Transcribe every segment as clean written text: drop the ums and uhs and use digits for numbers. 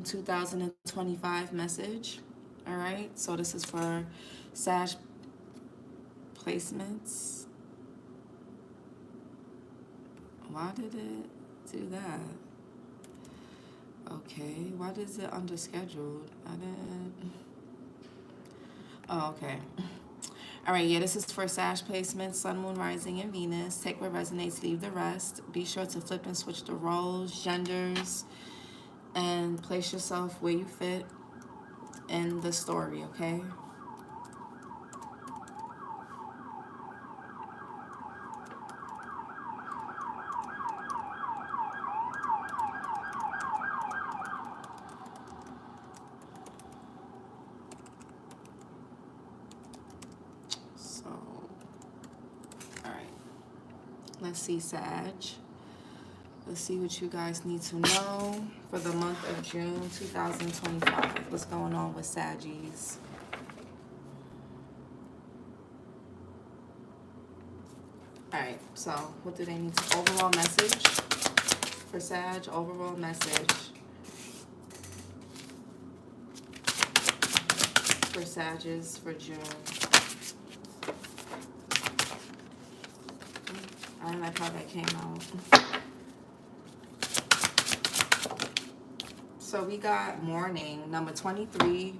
2025 message. All right, so this is for Sag placements. Why did it do that? Okay, why is it under scheduled? I didn't. Oh, okay. All right, yeah, this is for Sag placements, Sun, Moon, Rising, and Venus. Take what resonates, leave the rest. Be sure to flip and switch the roles, genders, and place yourself where you fit in the story, okay? So, all right, let's see, Sag. Let's see what you guys need to know for the month of June 2025. What's going on with Saggies? All right, so what do they need to, overall message for Sag, overall message for Sagittarius for June. I don't like how that came out. So we got morning, number 23.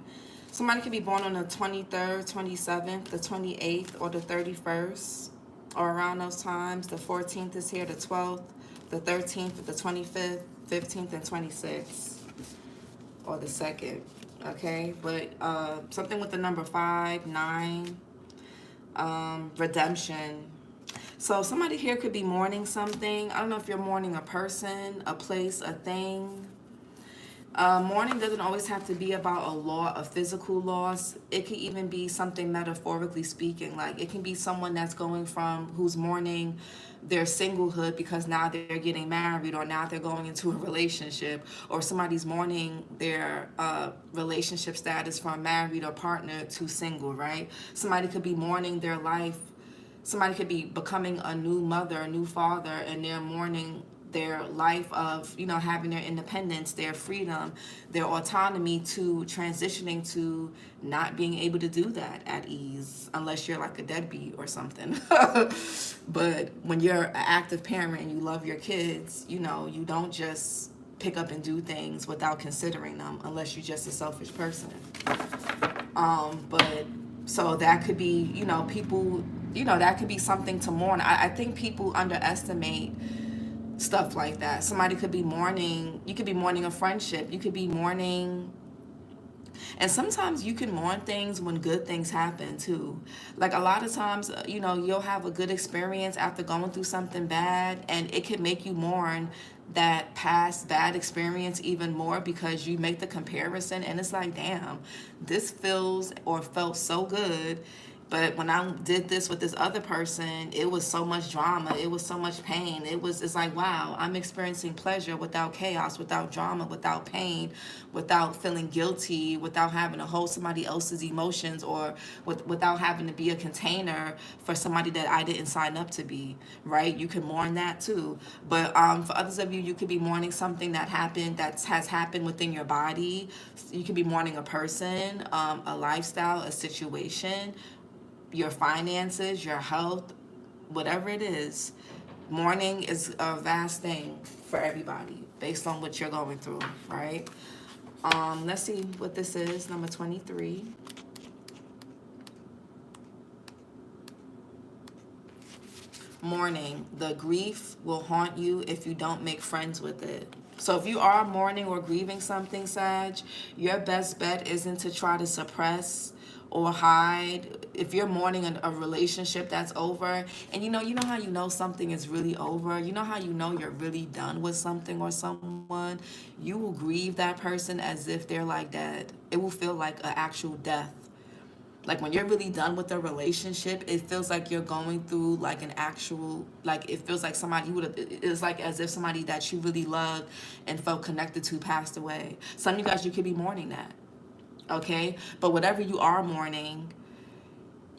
Somebody could be born on the 23rd, 27th, the 28th, or the 31st, or around those times. The 14th is here, the 12th, the 13th, the 25th, 15th, and 26th, or the 2nd, okay? But something with the number 5, 9, redemption. So somebody here could be mourning something. I don't know if you're mourning a person, a place, a thing. Mourning doesn't always have to be about a physical loss. It could even be something metaphorically speaking. Like it can be someone that's going from, who's mourning their singlehood because now they're getting married, or now they're going into a relationship, or somebody's mourning their relationship status from married or partner to single, right? Somebody could be mourning their life. Somebody could be becoming a new mother, a new father, and they're mourning their life of, you know, having their independence, their freedom, their autonomy, to transitioning to not being able to do that at ease, unless you're like a deadbeat or something. But when you're an active parent and you love your kids, you know, you don't just pick up and do things without considering them, unless you're just a selfish person. But so that could be, you know, people, you know, that could be something to mourn. I think people underestimate stuff like that. Somebody could be mourning, you could be mourning a friendship, you could be mourning, and sometimes you can mourn things when good things happen too. Like a lot of times, you know, you'll have a good experience after going through something bad, and it can make you mourn that past bad experience even more, because you make the comparison and it's like, damn, this feels or felt so good, but when I did this with this other person, it was so much drama. It was so much pain. It's like, wow, I'm experiencing pleasure without chaos, without drama, without pain, without feeling guilty, without having to hold somebody else's emotions, or without having to be a container for somebody that I didn't sign up to be, right? You can mourn that too. But for others of you, you could be mourning something that happened, that has happened within your body. You could be mourning a person, a lifestyle, a situation, your finances, your health, whatever it is. Mourning is a vast thing for everybody based on what you're going through, right? Let's see what this is, number 23. Mourning. The grief will haunt you if you don't make friends with it. So if you are mourning or grieving something, Sag, your best bet isn't to try to suppress or hide. If you're mourning a relationship that's over, and you know how you know something is really over, you know how you know you're really done with something or someone, you will grieve that person as if they're like dead. It will feel like an actual death. Like when you're really done with a relationship, it feels like you're going through like an actual, like it feels like somebody you would have, it's like as if somebody that you really loved and felt connected to passed away. Some of you guys, you could be mourning that, okay? But whatever you are mourning,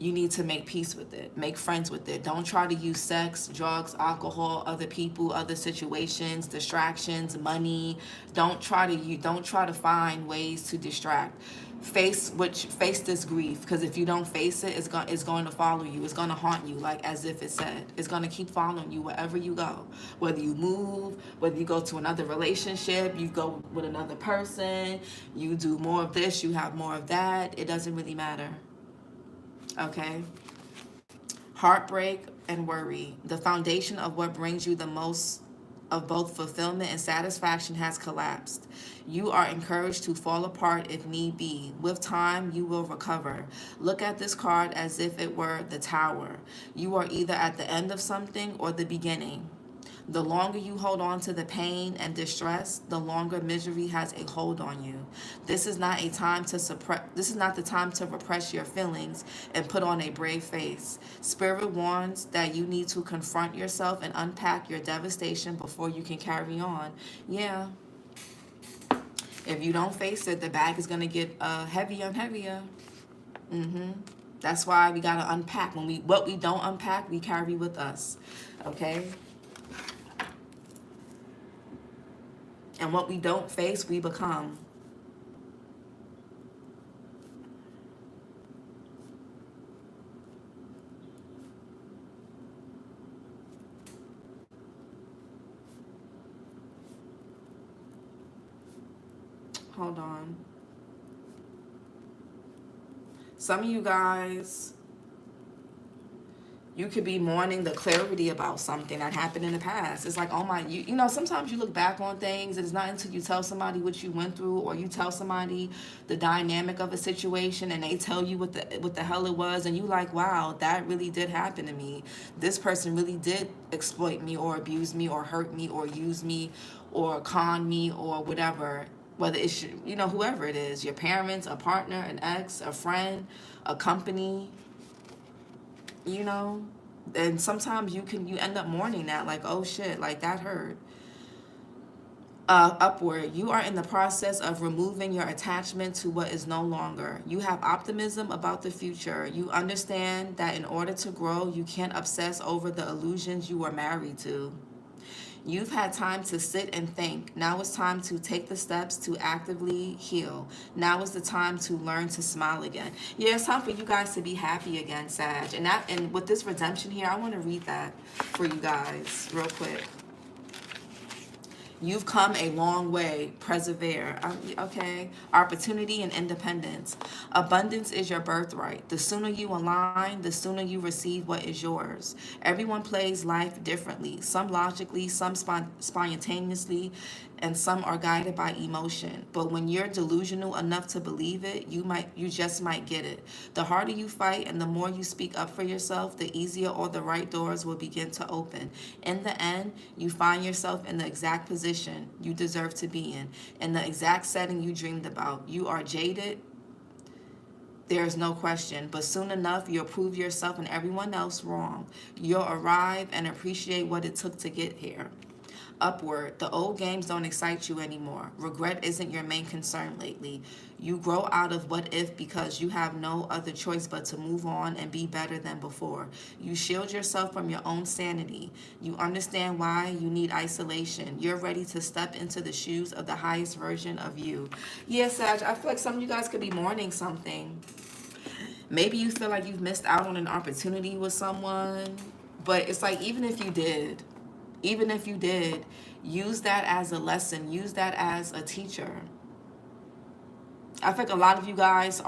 you need to make peace with it. Make friends with it. Don't try to use sex, drugs, alcohol, other people, other situations, distractions, money. Don't try to find ways to distract. Face this grief, because if you don't face it, it's going to follow you. It's going to haunt you, like as if it said. It's going to keep following you wherever you go. Whether you move, whether you go to another relationship, you go with another person, you do more of this, you have more of that. It doesn't really matter. Okay? Heartbreak and worry. The foundation of what brings you the most of both fulfillment and satisfaction has collapsed. You are encouraged to fall apart if need be. With time, you will recover. Look at this card as if it were the tower. You are either at the end of something or the beginning. The longer you hold on to the pain and distress, the longer misery has a hold on you. This is not the time to repress your feelings and put on a brave face. Spirit warns that you need to confront yourself and unpack your devastation before you can carry on. Yeah. If you don't face it, the bag is going to get heavier and heavier. That's why we got to unpack. What we don't unpack, we carry with us. Okay? And what we don't face, we become. Hold on. Some of you guys, you could be mourning the clarity about something that happened in the past. It's like, oh my, you know, sometimes you look back on things, and it's not until you tell somebody what you went through, or you tell somebody the dynamic of a situation, and they tell you what the hell it was, and you like, wow, that really did happen to me. This person really did exploit me, or abuse me, or hurt me, or use me, or con me, or whatever. Whether it's, you know, whoever it is, your parents, a partner, an ex, a friend, a company, you know. And sometimes you end up mourning that, like, oh shit, like that hurt. Upward, you are in the process of removing your attachment to what is no longer. You have optimism about the future. You understand that in order to grow, you can't obsess over the illusions you were married to. You've had time to sit and think. Now it's time to take the steps to actively heal. Now is the time to learn to smile again. Yeah, it's time for you guys to be happy again, Sag. And with this redemption here, I want to read that for you guys real quick. You've come a long way. Persevere. Okay. Opportunity and independence. Abundance is your birthright. The sooner you align, the sooner you receive what is yours. Everyone plays life differently. Some logically, some spontaneously, and some are guided by emotion. But when you're delusional enough to believe it, you just might get it. The harder you fight and the more you speak up for yourself, the easier all the right doors will begin to open. In the end, you find yourself in the exact position you deserve to be in the exact setting you dreamed about. You are jaded, there's no question, but soon enough you'll prove yourself and everyone else wrong. You'll arrive and appreciate what it took to get here. Upward, the old games don't excite you anymore. Regret isn't your main concern lately. You grow out of what if because you have no other choice but to move on and be better than before. You shield yourself from your own sanity. You understand why you need isolation. You're ready to step into the shoes of the highest version of you. Yeah, Sag, I feel like some of you guys could be mourning something. Maybe you feel like you've missed out on an opportunity with someone, but it's like, even if you did, use that as a lesson. Use that as a teacher. I think a lot of you guys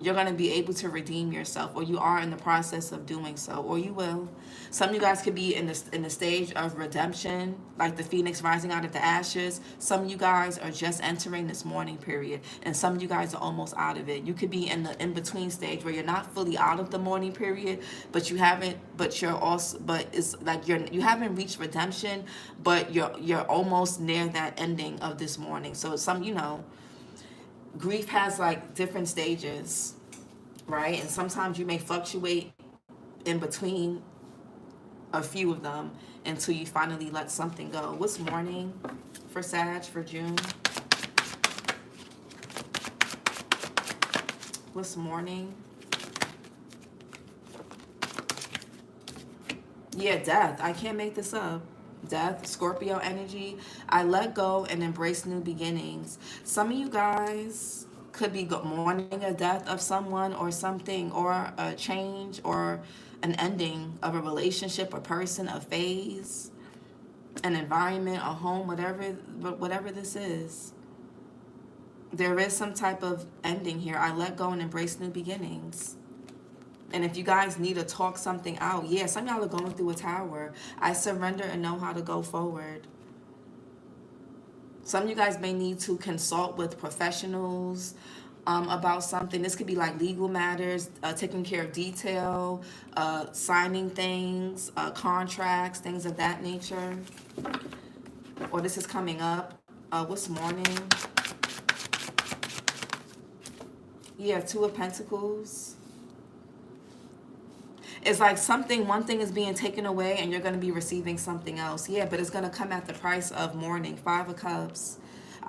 you're going to be able to redeem yourself, or you are in the process of doing so, or you will. Some of you guys could be in the stage of redemption, like the phoenix rising out of the ashes. Some of you guys are just entering this mourning period, and some of you guys are almost out of it. You could be in the in-between stage where you're not fully out of the mourning period, but you haven't reached redemption, but you're almost near that ending of this mourning. So grief has like different stages, right? And sometimes you may fluctuate in between a few of them until you finally let something go. What's mourning for Sag for June? What's mourning? Yeah, death. I can't make this up. Death, Scorpio energy. I let go and embrace new beginnings. Some of you guys could be mourning a death of someone or something, or a change or an ending of a relationship, a person, a phase, an environment, a home, whatever this is. There is some type of ending here. I let go and embrace new beginnings. And if you guys need to talk something out, yeah, some of y'all are going through a tower. I surrender and know how to go forward. Some of you guys may need to consult with professionals about something. This could be like legal matters, taking care of detail, signing things, contracts, things of that nature. Or this is coming up. What's morning? Yeah, Two of Pentacles. It's like one thing is being taken away and you're going to be receiving something else. Yeah, but it's going to come at the price of mourning. Five of Cups.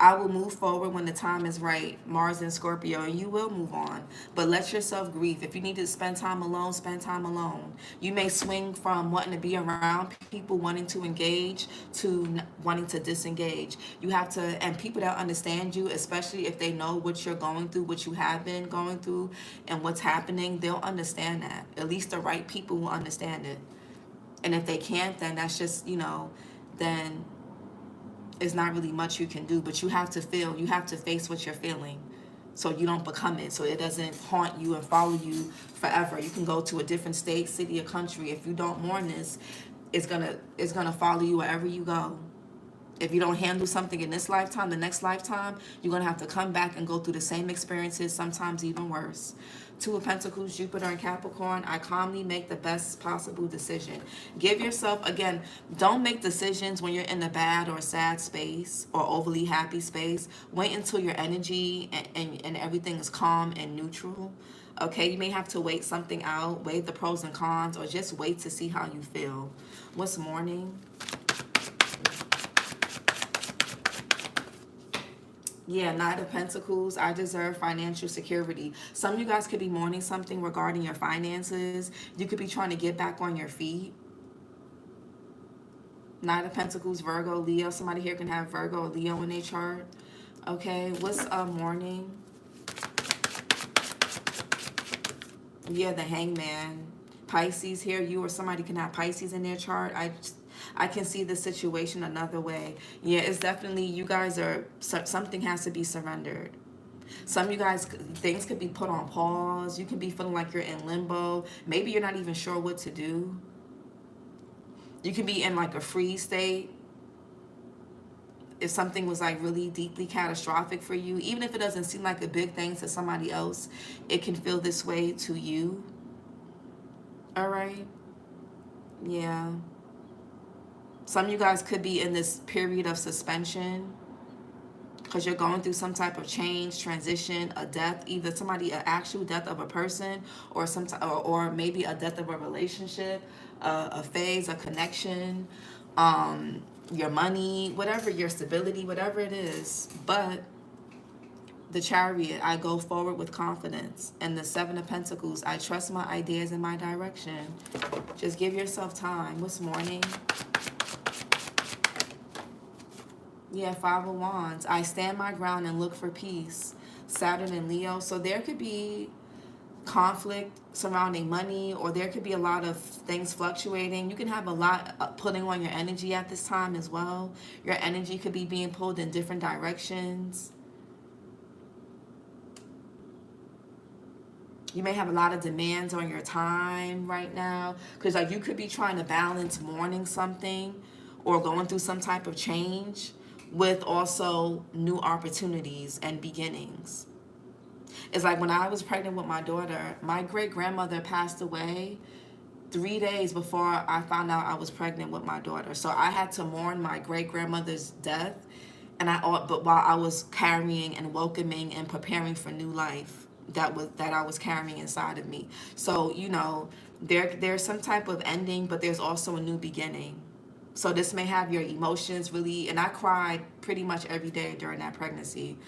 I will move forward when the time is right. Mars and Scorpio, and you will move on. But let yourself grieve. If you need to spend time alone, spend time alone. You may swing from wanting to be around people, wanting to engage, to wanting to disengage. You have to, and people that understand you, especially if they know what you're going through, what you have been going through, and what's happening, they'll understand that. At least the right people will understand it. And if they can't, then that's just, then it's not really much you can do. But you have to face what you're feeling, so you don't become it, so it doesn't haunt you and follow you forever. You can go to a different state, city, or country. If you don't mourn this, it's gonna follow you wherever you go. If you don't handle something in this lifetime, the next lifetime, you're going to have to come back and go through the same experiences, sometimes even worse. Two of Pentacles, Jupiter and Capricorn. I calmly make the best possible decision. Give yourself, again, don't make decisions when you're in a bad or sad space or overly happy space. Wait until your energy and everything is calm and neutral. Okay, you may have to wait something out, weigh the pros and cons, or just wait to see how you feel. What's morning? Yeah, Knight of Pentacles. I deserve financial security. Some of you guys could be mourning something regarding your finances. You could be trying to get back on your feet. Knight of Pentacles, Virgo, Leo. Somebody here can have Virgo or Leo in their chart. Okay, what's mourning? Yeah, the Hangman. Pisces here. You or somebody can have Pisces in their chart. I can see the situation another way. Yeah, it's definitely, you guys are, something has to be surrendered. Some of you guys, things could be put on pause. You can be feeling like you're in limbo. Maybe you're not even sure what to do. You can be in like a freeze state. If something was like really deeply catastrophic for you, even if it doesn't seem like a big thing to somebody else, it can feel this way to you. All right. Yeah. Some of you guys could be in this period of suspension because you're going through some type of change, transition, a death, either an actual death of a person, or or maybe a death of a relationship, a phase, a connection, your money, whatever, your stability, whatever it is. But the Chariot, I go forward with confidence. And the Seven of Pentacles, I trust my ideas and my direction. Just give yourself time. What's morning? Yeah, Five of Wands. I stand my ground and look for peace. Saturn and Leo. So there could be conflict surrounding money, or there could be a lot of things fluctuating. You can have a lot putting on your energy at this time as well. Your energy could be being pulled in different directions. You may have a lot of demands on your time right now, because like you could be trying to balance mourning something or going through some type of change with also new opportunities and beginnings. It's like when I was pregnant with my daughter, my great-grandmother passed away 3 days before I found out I was pregnant with my daughter. So I had to mourn my great-grandmother's death, but while I was carrying and welcoming and preparing for new life that I was carrying inside of me. So, there's some type of ending, but there's also a new beginning. So this may have your emotions really, and I cried pretty much every day during that pregnancy.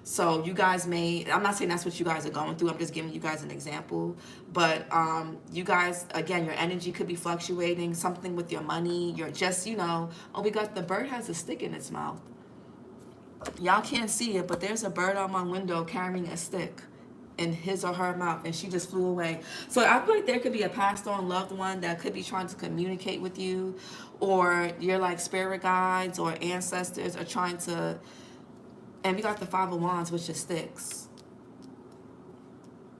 So you guys may, I'm not saying that's what you guys are going through. I'm just giving you guys an example. But you guys, again, your energy could be fluctuating. Something with your money. You're just, oh, we got the bird has a stick in its mouth. Y'all can't see it, but there's a bird on my window carrying a stick in his or her mouth, and she just flew away. So I feel like there could be a passed on loved one that could be trying to communicate with you, or your like spirit guides or ancestors are trying to. And we got the Five of Wands, which is sticks.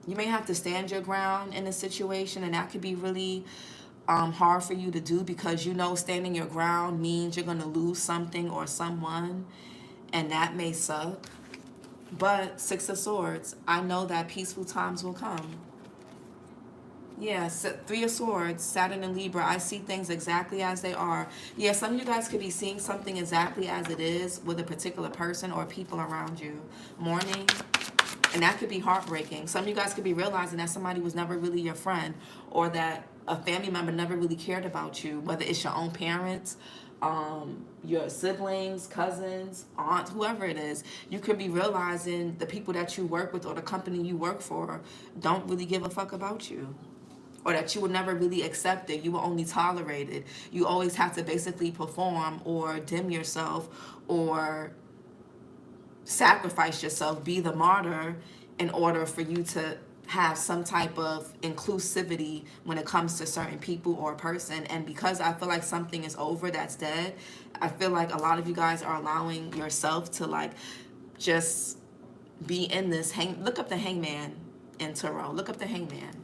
You may have to stand your ground in a situation, and that could be really hard for you to do, because standing your ground means you're going to lose something or someone, and that may suck. But Six of Swords, I know that peaceful times will come. Yeah, Three of Swords, Saturn and Libra, I see things exactly as they are. Yeah, some of you guys could be seeing something exactly as it is with a particular person or people around you. Mourning, and that could be heartbreaking. Some of you guys could be realizing that somebody was never really your friend, or that a family member never really cared about you, whether it's your own parents, your siblings, cousins, aunts, whoever it is. You could be realizing the people that you work with or the company you work for don't really give a fuck about you, or that you were never really accepted. You were only tolerated. You always have to basically perform or dim yourself or sacrifice yourself, be the martyr, in order for you to have some type of inclusivity when it comes to certain people or person. And because I feel like something is over that's dead, I feel like a lot of you guys are allowing yourself to like just be in this look up the Hangman in Tarot. Look up the Hangman.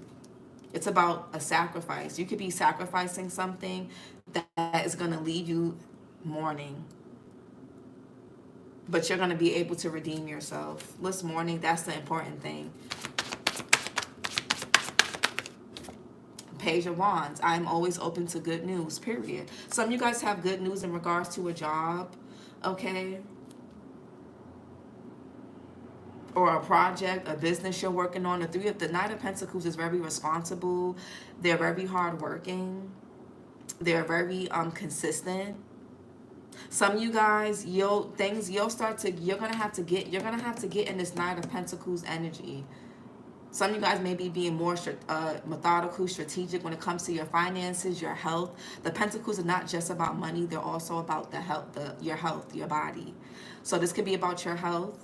It's about a sacrifice. You could be sacrificing something that is going to leave you mourning, but you're going to be able to redeem yourself. What's mourning? That's the important thing. Page of Wands. I'm always open to good news, period. Some of you guys have good news in regards to a job, okay? Or a project, a business you're working on. The Knight of Pentacles is very responsible. They're very hardworking. They're very consistent. Some of you guys, you're gonna have to get in this Knight of Pentacles energy. Some of you guys may be being more methodical, strategic when it comes to your finances, your health. The Pentacles are not just about money; they're also about the health, your health, your body. So this could be about your health.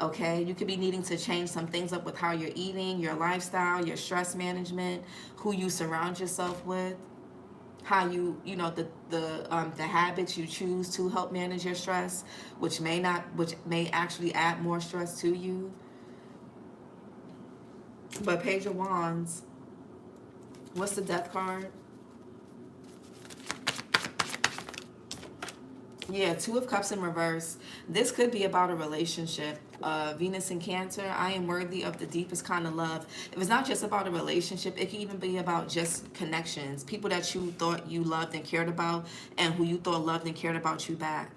Okay, you could be needing to change some things up with how you're eating, your lifestyle, your stress management, who you surround yourself with, how the habits you choose to help manage your stress, which may actually add more stress to you. But Page of Wands, what's the Death card? Yeah, Two of Cups in reverse. This could be about a relationship. Venus in Cancer, I am worthy of the deepest kind of love. If it's not just about a relationship, it can even be about just connections. People that you thought you loved and cared about, and who you thought loved and cared about you back.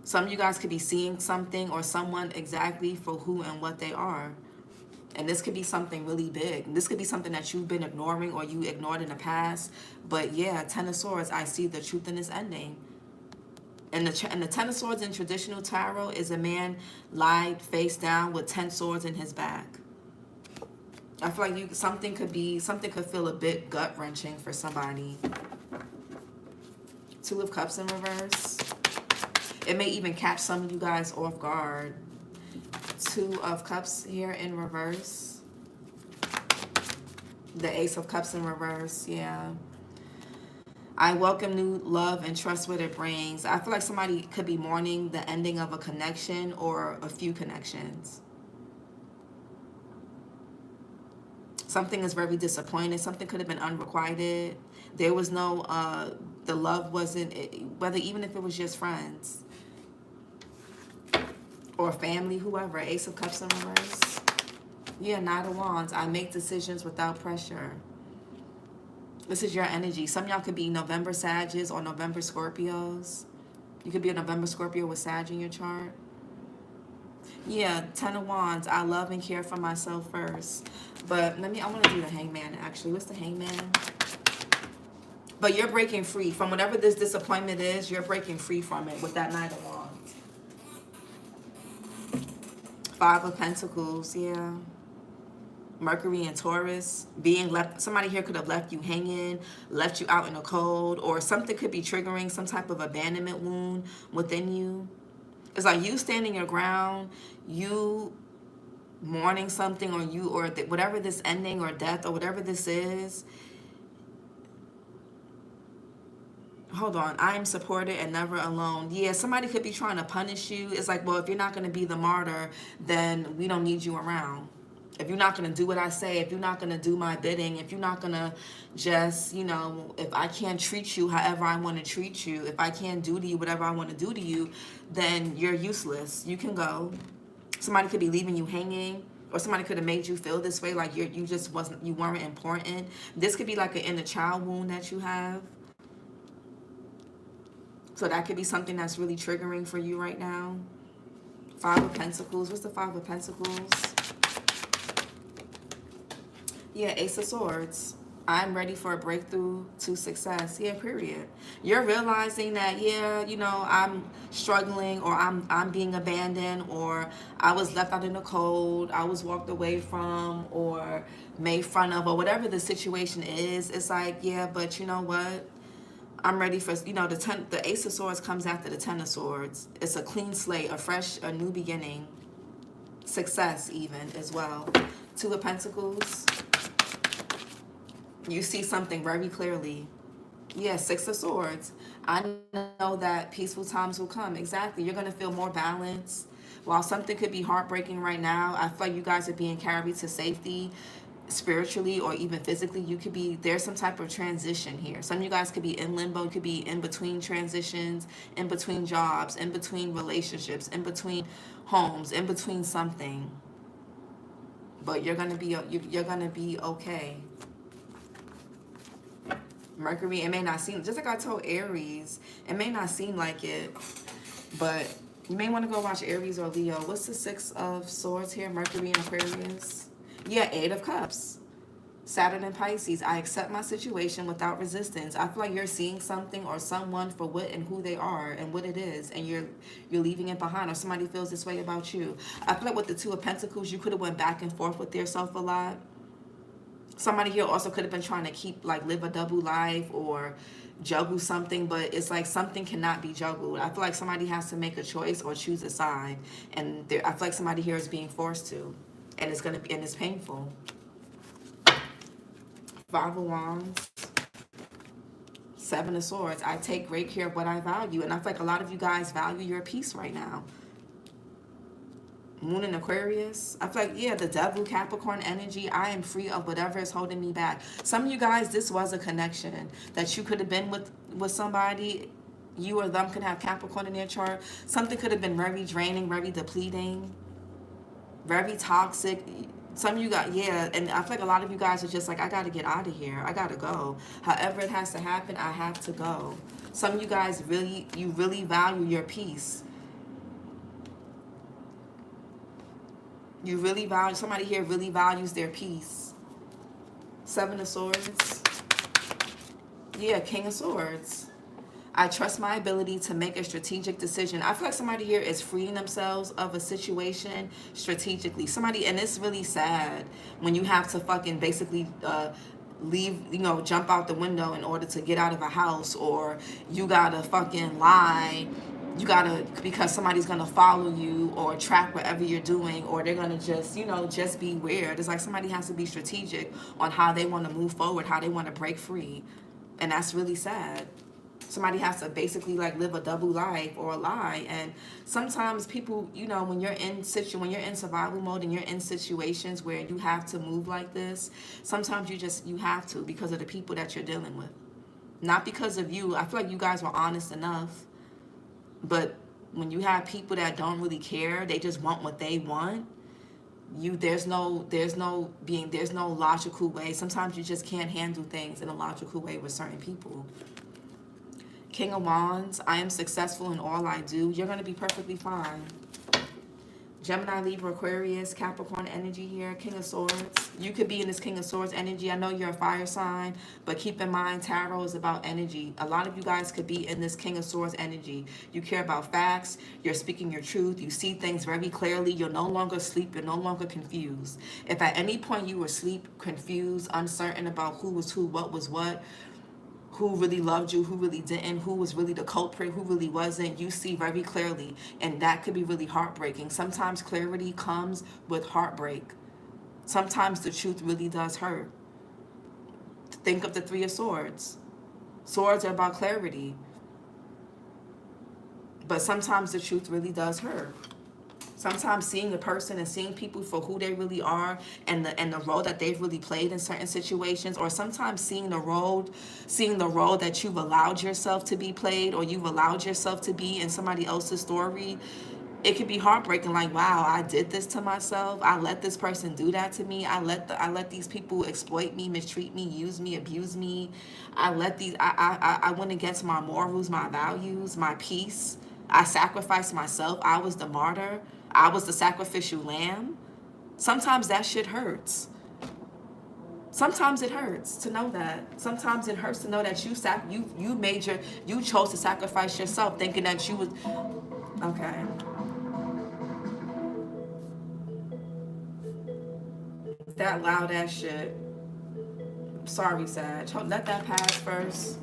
Some of you guys could be seeing something or someone exactly for who and what they are. And this could be something really big. This could be something that you've been ignoring or you ignored in the past. But yeah, Ten of Swords, I see the truth in this ending. And the Ten of Swords in traditional tarot is a man lied face down with 10 swords in his back. I feel like something could feel a bit gut-wrenching for somebody. Two of Cups in reverse. It may even catch some of you guys off guard. Two of Cups here in reverse. The Ace of Cups in reverse, yeah. I welcome new love and trust what it brings. I feel like somebody could be mourning the ending of a connection or a few connections. Something is very disappointed. Something could have been unrequited. There was no, the love wasn't, even if it was just friends or family, whoever. Ace of Cups in reverse. Yeah, Knight of Wands. I make decisions without pressure. This is your energy. Some of y'all could be November Sages or November Scorpios. You could be a November Scorpio with Sag in your chart. Yeah, Ten of Wands. I love and care for myself first. But I want to do the Hangman, actually. What's the Hangman? But you're breaking free. From whatever this disappointment is, you're breaking free from it with that Knight of Wands. Five of Pentacles, yeah. Mercury and Taurus, being left, somebody here could have left you hanging, left you out in the cold, or something could be triggering some type of abandonment wound within you. It's like you standing your ground, you mourning something, or you, or whatever this ending or death or whatever this is. Hold on, I am supported and never alone. Yeah, somebody could be trying to punish you. It's like, well, if you're not going to be the martyr, then we don't need you around. If you're not going to do what I say, if you're not going to do my bidding, if you're not going to just, you know, if I can't treat you however I want to treat you, if I can't do to you whatever I want to do to you, then you're useless. You can go. Somebody could be leaving you hanging, or somebody could have made you feel this way, like you just wasn't, you weren't important. This could be like an inner child wound that you have. So that could be something that's really triggering for you right now. Five of Pentacles. What's the Five of Pentacles? Yeah, Ace of Swords. I'm ready for a breakthrough to success. Yeah, period. You're realizing that, yeah, you know, I'm struggling, or I'm being abandoned, or I was left out in the cold, I was walked away from, or made fun of, or whatever the situation is. It's like, yeah, but you know what? I'm ready for, you know, the Ace of Swords comes after the Ten of Swords. It's a clean slate, a new beginning. Success even as well. Two of Pentacles. You see something very clearly. Yeah, Six of Swords. I know that peaceful times will come. Exactly. You're going to feel more balanced. While something could be heartbreaking right now, I feel like you guys are being carried to safety spiritually or even physically. You could be, there's some type of transition here. Some of you guys could be in limbo. You could be in between transitions, in between jobs, in between relationships, in between homes, in between something. But you're going to be okay. Mercury, it may not seem, just like I told Aries, it may not seem like it, but you may want to go watch Aries or Leo. What's the Six of Swords here? Mercury and Aquarius. Yeah, Eight of Cups. Saturn and Pisces. I accept my situation without resistance. I feel like you're seeing something or someone for what and who they are and what it is, and you're leaving it behind, or somebody feels this way about you. I feel like with the Two of Pentacles, you could have went back and forth with yourself a lot. Somebody here also could have been trying to live a double life or juggle something, but it's like something cannot be juggled. I feel like somebody has to make a choice or choose a side, and I feel like somebody here is being forced to, and it's painful. Five of Wands. Seven of Swords. I take great care of what I value, and I feel like a lot of you guys value your peace right now. Moon in Aquarius. I feel like, yeah, the Devil, Capricorn energy. I am free of whatever is holding me back. Some of you guys, this was a connection that you could have been with somebody. You or them could have Capricorn in their chart. Something could have been very draining, very depleting, very toxic. Some of you guys, yeah, and I feel like a lot of you guys are just like, I got to get out of here. I got to go. However it has to happen, I have to go. Some of you guys you really value your peace. You really value, somebody here really values their peace. Seven of Swords. Yeah, King of Swords. I trust my ability to make a strategic decision. I feel like somebody here is freeing themselves of a situation strategically. Somebody, and it's really sad when you have to fucking basically leave, you know, jump out the window in order to get out of a house, or you gotta fucking lie. You gotta, because somebody's gonna follow you or track whatever you're doing, or they're gonna just, you know, just be weird. It's like somebody has to be strategic on how they want to move forward, how they want to break free, and that's really sad. Somebody has to basically like live a double life or a lie. And sometimes people, you know, when you're in survival mode and you're in situations where you have to move like this, sometimes you have to, because of the people that you're dealing with, not because of you. I feel like you guys were honest enough. But when you have people that don't really care, they just want what they want, there's no logical way. Sometimes you just can't handle things in a logical way with certain people. King of Wands. I am successful in all I do. You're going to be perfectly fine. Gemini, Libra, Aquarius, Capricorn energy here. King of Swords. You could be in this King of Swords energy. I know you're a fire sign, but keep in mind, tarot is about energy. A lot of you guys could be in this King of Swords energy. You care about facts. You're speaking your truth. You see things very clearly. You're no longer asleep. You're no longer confused. If at any point you were asleep, confused, uncertain about who was who, what was what, who really loved you, who really didn't, who was really the culprit, who really wasn't, you see very clearly. And that could be really heartbreaking. Sometimes clarity comes with heartbreak. Sometimes the truth really does hurt. Think of the Three of Swords. Swords are about clarity. But sometimes the truth really does hurt. Sometimes seeing a person and seeing people for who they really are and the role that they've really played in certain situations, or sometimes seeing the role that you've allowed yourself to be played, or you've allowed yourself to be in somebody else's story, it could be heartbreaking. Like, wow, I did this to myself. I let this person do that to me. I let these people exploit me, mistreat me, use me, abuse me. I went against my morals, my values, my peace. I sacrificed myself. I was the martyr. I was the sacrificial lamb. Sometimes that shit hurts. Sometimes it hurts to know that. Sometimes it hurts to know that you chose to sacrifice yourself, thinking that you was okay. That loud ass shit. Sorry, Sag. Let that pass first.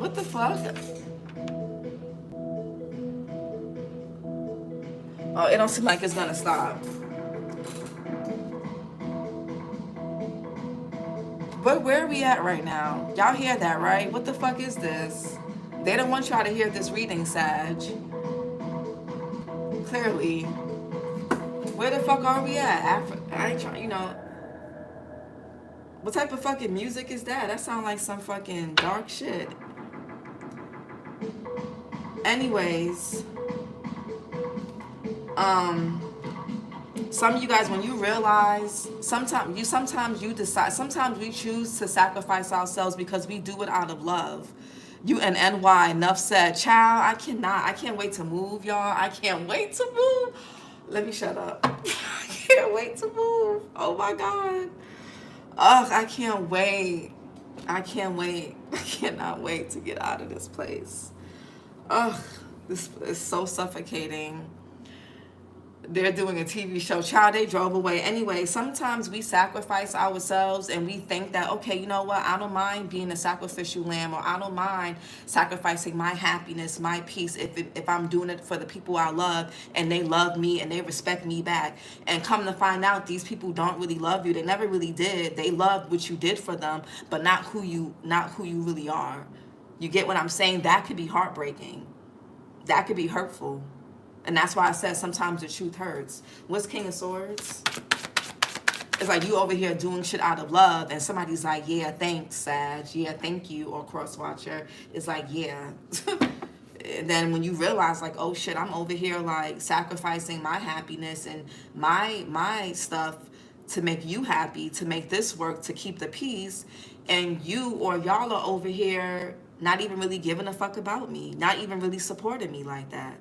What the fuck? Oh, it don't seem like it's gonna stop. But where are we at right now? Y'all hear that, right? What the fuck is this? They don't want y'all to hear this reading, Sag. Clearly. Where the fuck are we at? I ain't trying, What type of fucking music is that? That sounds like some fucking dark shit. Anyways, some of you guys, when you realize, sometimes we choose to sacrifice ourselves because we do it out of love. You and NY, enough said. Child, I can't wait to move, y'all. I can't wait to move. Let me shut up. I can't wait to move. Oh my God. Ugh, I can't wait. I cannot wait to get out of this place. Ugh, this is so suffocating. They're doing a TV show. Child, they drove away. Anyway, sometimes we sacrifice ourselves and we think that, okay, you know what? I don't mind being a sacrificial lamb, or I don't mind sacrificing my happiness, my peace, if I'm doing it for the people I love and they love me and they respect me back. And come to find out, these people don't really love you. They never really did. They loved what you did for them, but not who you really are. You get what I'm saying? That could be heartbreaking. That could be hurtful. And that's why I said sometimes the truth hurts. What's King of Swords? It's like you over here doing shit out of love, and somebody's like, yeah, thanks, Sag. Yeah, thank you, or Crosswatcher. It's like, yeah. And then when you realize, like, oh shit, I'm over here like sacrificing my happiness and my stuff to make you happy, to make this work, to keep the peace, and you or y'all are over here not even really giving a fuck about me, not even really supporting me like that.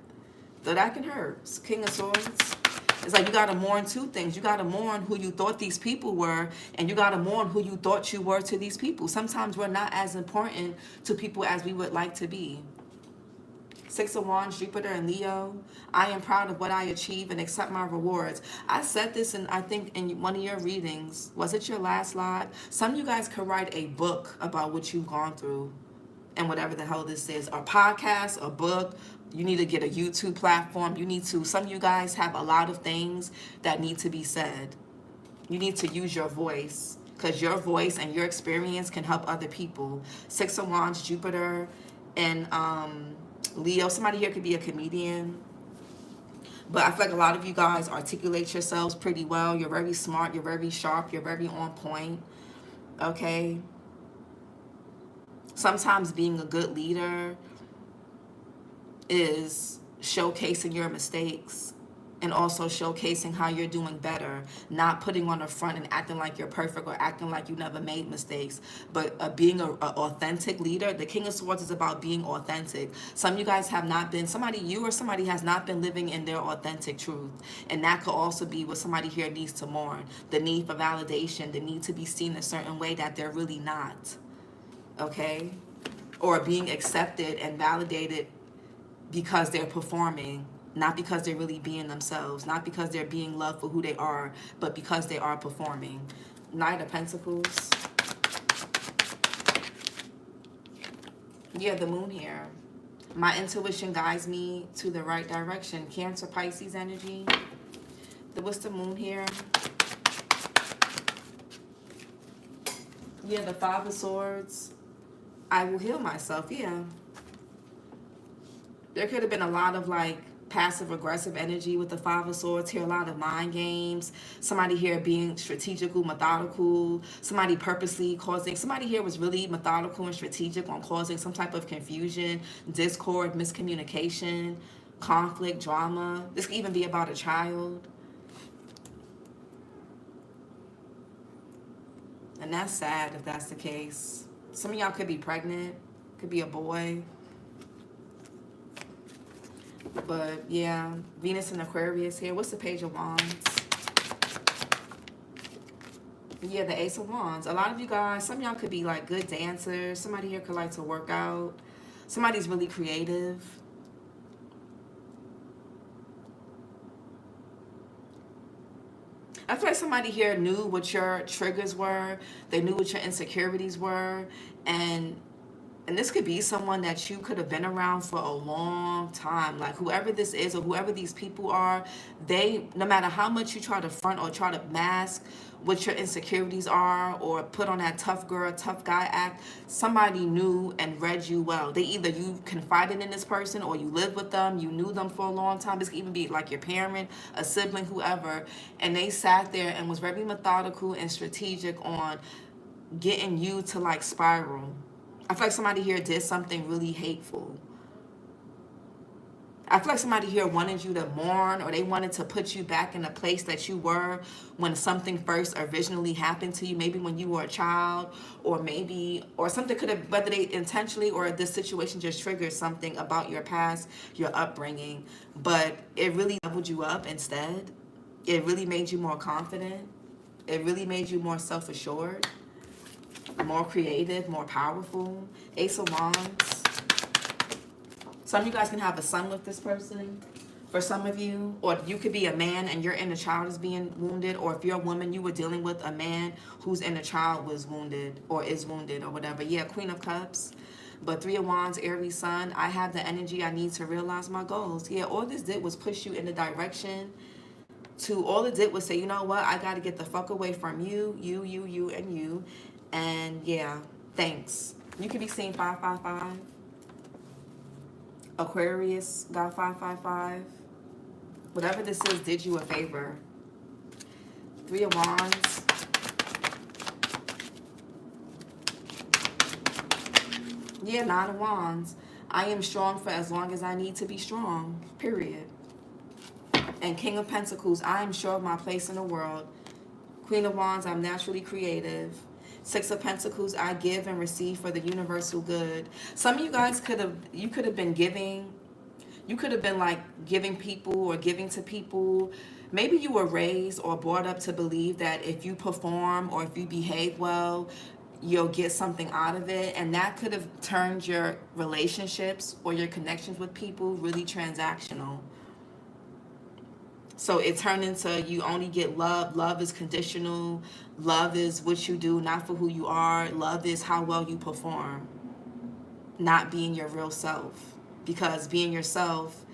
So that can hurt. King of Swords. It's like you got to mourn two things. You got to mourn who you thought these people were, and you got to mourn who you thought you were to these people. Sometimes we're not as important to people as we would like to be. Six of Wands, Jupiter and Leo. I am proud of what I achieve and accept my rewards. I said this I think in one of your readings. Was it your last live? Some of you guys could write a book about what you've gone through and whatever the hell this is. A podcast, a book. You need to get a YouTube platform. Some of you guys have a lot of things that need to be said. You need to use your voice, because your voice and your experience can help other people. Six of Wands, Jupiter, and Leo. Somebody here could be a comedian. But I feel like a lot of you guys articulate yourselves pretty well. You're very smart. You're very sharp. You're very on point. Okay? Sometimes being a good leader is showcasing your mistakes. and also showcasing how you're doing better, not putting on the front and acting like you're perfect or acting like you never made mistakes, but being a authentic leader. The King of Swords is about being authentic. Some of you guys have not been, you or somebody has not been living in their authentic truth, and that could also be what somebody here needs to mourn: the need for validation, the need to be seen a certain way that they're really not, okay? Or being accepted and validated because they're performing, not because they're really being themselves, not because they're being loved for who they are, but because they are performing. Knight of Pentacles. Yeah, the moon here. My intuition guides me to the right direction. Cancer, Pisces energy. What's the moon here? Yeah, the Five of Swords. I will heal myself, yeah. There could have been a lot of like passive aggressive energy with the Five of Swords here, a lot of mind games, somebody here being strategical, methodical, somebody purposely causing, somebody here was really methodical and strategic on causing some type of confusion, discord, miscommunication, conflict, drama. This could even be about a child. And that's sad if that's the case. Some of y'all could be pregnant, could be a boy. But yeah, Venus and Aquarius here. What's the Page of Wands? Yeah, the Ace of Wands. A lot of you guys, some of y'all could be like good dancers. Somebody here could like to work out. Somebody's really creative. I feel like somebody here knew what your triggers were. They knew what your insecurities were. And this could be someone that you could have been around for a long time. Like whoever this is or whoever these people are, they, no matter how much you try to front or try to mask what your insecurities are or put on that tough girl, tough guy act, somebody knew and read you well. They either you confided in this person or you lived with them, you knew them for a long time. This could even be like your parent, a sibling, whoever. And they sat there and was very methodical and strategic on getting you to like spiral. I feel like somebody here did something really hateful. I feel like somebody here wanted you to mourn, or they wanted to put you back in a place that you were when something first originally happened to you, maybe when you were a child, or maybe, or something could have, whether they intentionally or this situation just triggered something about your past, your upbringing, but it really leveled you up instead. It really made you more confident. It really made you more self-assured, more creative, more powerful. Ace of Wands. Some of you guys can have a son with this person. For some of you, or you could be a man and your inner child is being wounded, or if you're a woman, you were dealing with a man whose inner child was wounded or is wounded or whatever. Yeah, Queen of Cups. But Three of Wands, Aries sun. I have the energy I need to realize my goals. Yeah, all this did was push you in the direction to, all it did was say, you know what, I got to get the fuck away from you, and you. And yeah, thanks. You could be seeing 555. Aquarius got 555. Whatever this is did you a favor. Three of Wands. Yeah, Nine of Wands. I am strong for as long as I need to be strong. Period. And King of Pentacles. I am sure of my place in the world. Queen of Wands. I'm naturally creative. Six of Pentacles, I give and receive for the universal good. Some of you guys could have been giving. You could have been like giving people or giving to people. Maybe you were raised or brought up to believe that if you perform or if you behave well, you'll get something out of it. And that could have turned your relationships or your connections with people really transactional. So it turned into you only get love. Love is conditional. Love is what you do, not for who you are. Love is how well you perform, not being your real self. Because being yourself,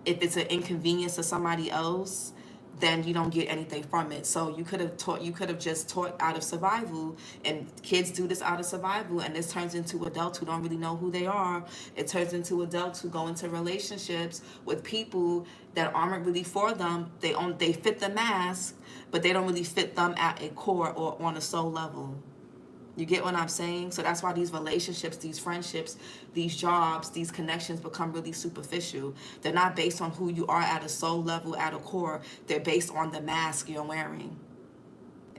if it's an inconvenience to somebody else, then you don't get anything from it. So you could have just taught out of survival, and kids do this out of survival, and this turns into adults who don't really know who they are. It turns into adults who go into relationships with people that aren't really for them. They fit the mask, but they don't really fit them at a core or on a soul level. You get what I'm saying? So that's why these relationships, these friendships, these jobs, these connections become really superficial. They're not based on who you are at a soul level, at a core. They're based on the mask you're wearing.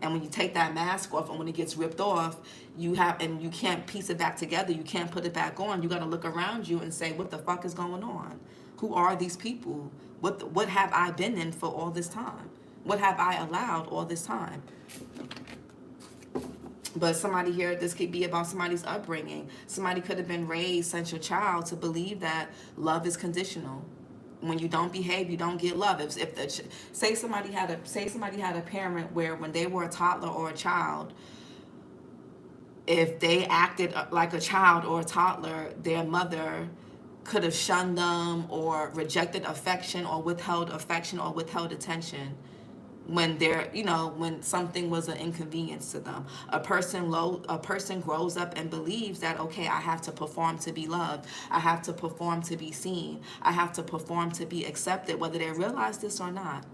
And when you take that mask off, and when it gets ripped off, you can't piece it back together. You can't put it back on. You got to look around you and say, what the fuck is going on? Who are these people? What have I been in for all this time? What have I allowed all this time? But somebody here, this could be about somebody's upbringing. Somebody could have been raised since your child to believe that love is conditional. When you don't behave, you don't get love. Say somebody had a parent where when they were a toddler or a child, if they acted like a child or a toddler, their mother could have shunned them or rejected affection or withheld attention when when something was an inconvenience to them. A person grows up and believes that, okay, I have to perform to be loved. I have to perform to be seen. I have to perform to be accepted, whether they realize this or not.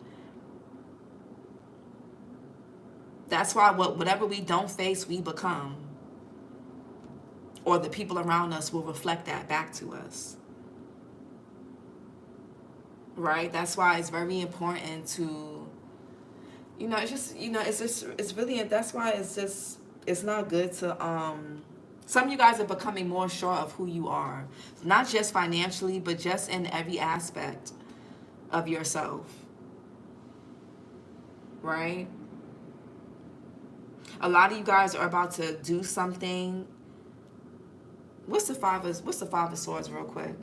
That's why whatever we don't face, we become. Or the people around us will reflect that back to us. Right? That's why it's very important to, that's why it's not good to, some of you guys are becoming more sure of who you are. Not just financially, but just in every aspect of yourself. Right? A lot of you guys are about to do something. What's the Five of Swords real quick?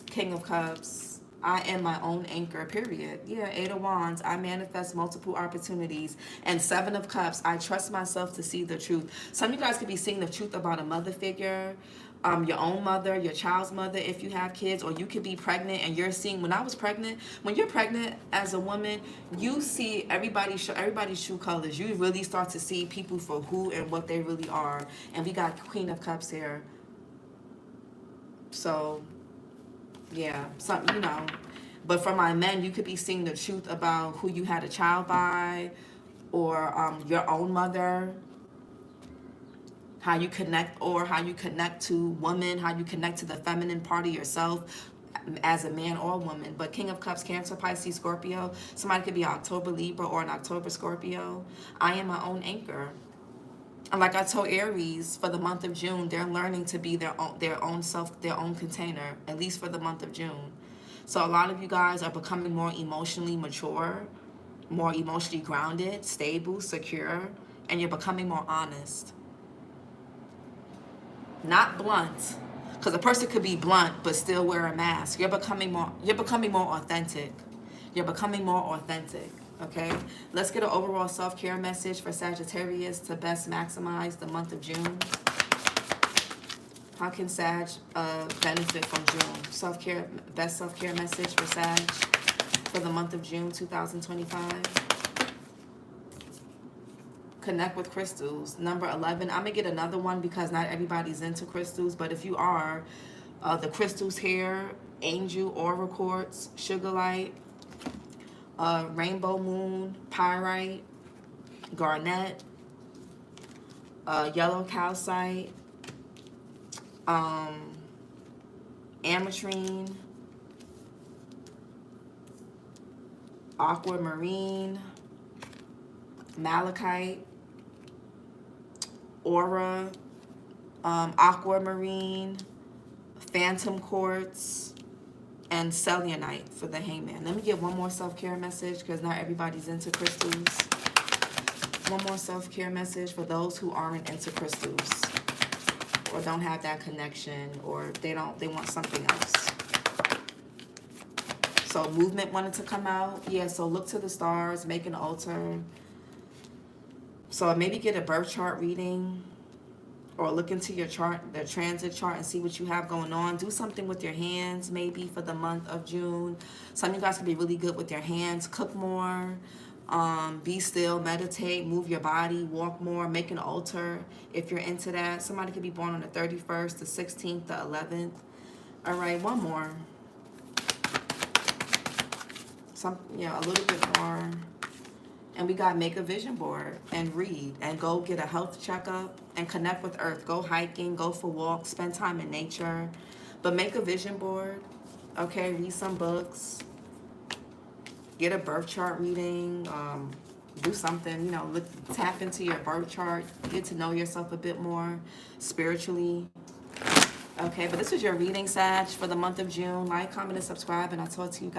King of Cups. I am my own anchor, period. Yeah, Eight of Wands. I manifest multiple opportunities. And Seven of Cups. I trust myself to see the truth. Some of you guys could be seeing the truth about a mother figure, your own mother, your child's mother if you have kids, or you could be pregnant and you're seeing, when you're pregnant as a woman, you see everybody's true colors. You really start to see people for who and what they really are. And we got Queen of Cups here. So yeah, but for my men, you could be seeing the truth about who you had a child by, or your own mother, how you connect to women, how you connect to the feminine part of yourself as a man or a woman. But King of Cups, Cancer, Pisces, Scorpio. Somebody could be October Libra or an October Scorpio. I am my own anchor. And like I told Aries, for the month of June, they're learning to be their own container, at least for the month of June. So a lot of you guys are becoming more emotionally mature, more emotionally grounded, stable, secure, and you're becoming more honest. Not blunt, because a person could be blunt but still wear a mask. You're becoming more authentic. You're becoming more authentic. Okay, let's get an overall self-care message for Sagittarius to best maximize the month of June. How can Sag benefit from June? Best self-care message for Sag for the month of June 2025. Connect with crystals. Number 11. I'm going to get another one because not everybody's into crystals, but if you are, the crystals here, angel, aura quartz, sugar light, rainbow moon, pyrite, garnet, yellow calcite, ametrine, aquamarine, malachite, aura, aquamarine, phantom quartz, and selenite for the hangman. Let me get one more self-care message because not everybody's into crystals. One more self-care message for those who aren't into crystals or don't have that connection, or they want something else. So movement wanted to come out. Yeah, so look to the stars, make an altar. So maybe get a birth chart reading, or look into your chart, the transit chart, and see what you have going on. Do something with your hands maybe for the month of June. Some of you guys can be really good with your hands. Cook more, be still, meditate, move your body, walk more, make an altar if you're into that. Somebody could be born on the 31st, the 16th, the 11th. All right, one more. A little bit more. And we got make a vision board and read and go get a health checkup and connect with earth. Go hiking, go for walks, spend time in nature. But make a vision board, okay? Read some books, get a birth chart reading, do something, you know, tap into your birth chart, get to know yourself a bit more spiritually. Okay, but this is your reading, Sag, for the month of June. Like, comment, and subscribe, and I'll talk to you guys.